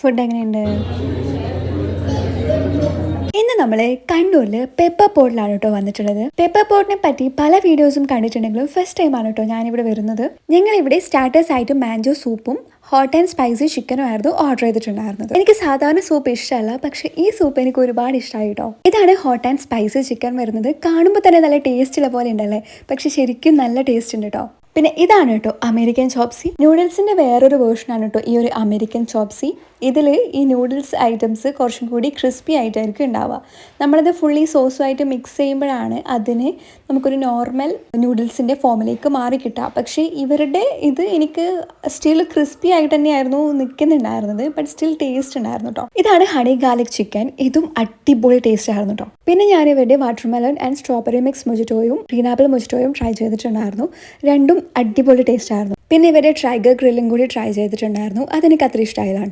Food എങ്ങനെയുണ്ട്? ഇന്ന് നമ്മൾ കണ്ണൂരിൽ പെപ്പർ പോട്ടിലാണ് കേട്ടോ വന്നിട്ടുള്ളത്. പെപ്പർ പോട്ടിനെ പറ്റി പല വീഡിയോസും കണ്ടിട്ടുണ്ടെങ്കിലും ഫസ്റ്റ് ടൈമാണ് കേട്ടോ ഞാനിവിടെ വരുന്നത്. ഞങ്ങളിവിടെ സ്റ്റാർട്ടേഴ്സ് ആയിട്ട് മാംഗോ സൂപ്പും ഹോട്ട് ആൻഡ് സ്പൈസി ചിക്കനും ആയിരുന്നു ഓർഡർ ചെയ്തിട്ടുണ്ടായിരുന്നത്. എനിക്ക് സാധാരണ സൂപ്പ് ഇഷ്ടമല്ല, പക്ഷെ ഈ സൂപ്പ് എനിക്ക് ഒരുപാട് ഇഷ്ടമായി കേട്ടോ. ഇതാണ് ഹോട്ട് ആൻഡ് സ്പൈസി ചിക്കൻ വരുന്നത്. കാണുമ്പോൾ തന്നെ നല്ല ടേസ്റ്റ് ഉള്ള പോലെ ഉണ്ടല്ലേ, പക്ഷെ ശരിക്കും നല്ല ടേസ്റ്റ് ഉണ്ട് കേട്ടോ. പിന്നെ ഇതാണ് കേട്ടോ അമേരിക്കൻ ചോപ്സി. നൂഡിൽസിന്റെ വേറൊരു വേർഷനാണ് കേട്ടോ ഈ ഒരു അമേരിക്കൻ ചോപ്സി. ഇതിൽ ഈ നൂഡിൽസ് ഐറ്റംസ് കുറച്ചും കൂടി ക്രിസ്പി ആയിട്ടായിരിക്കും ഉണ്ടാവുക. നമ്മളത് ഫുള്ളി സോസുമായിട്ട് മിക്സ് ചെയ്യുമ്പോഴാണ് അതിന് നമുക്കൊരു നോർമൽ നൂഡിൽസിൻ്റെ ഫോമിലേക്ക് മാറി കിട്ടുക. പക്ഷേ ഇവരുടെ ഇത് എനിക്ക് സ്റ്റിൽ ക്രിസ്പി ആയിട്ട് തന്നെയായിരുന്നു നിൽക്കുന്നുണ്ടായിരുന്നത്, ബട്ട് സ്റ്റിൽ ടേസ്റ്റ് ഉണ്ടായിരുന്നു കേട്ടോ. ഇതാണ് ഹണി ഗാർലിക് ചിക്കൻ. ഇതും അടിപൊളി ടേസ്റ്റ് ആയിരുന്നു കേട്ടോ. പിന്നെ ഞാൻ ഇവരുടെ വാട്ടർമെലൺ ആൻഡ് സ്ട്രോബെറി മിക്സ് മൊജിറ്റോയും പീനാപ്പിൾ മൊജിറ്റോയും ട്രൈ ചെയ്തിട്ടുണ്ടായിരുന്നു. രണ്ടും അടിപൊളി ടേസ്റ്റ് ആയിരുന്നു. പിന്നെ ഇവരുടെ ട്രൈഗർ ഗ്രില്ലും കൂടി ട്രൈ ചെയ്തിട്ടുണ്ടായിരുന്നു. അതെനിക്ക് അത്ര ഇഷ്ടമായില്ല കേട്ടോ.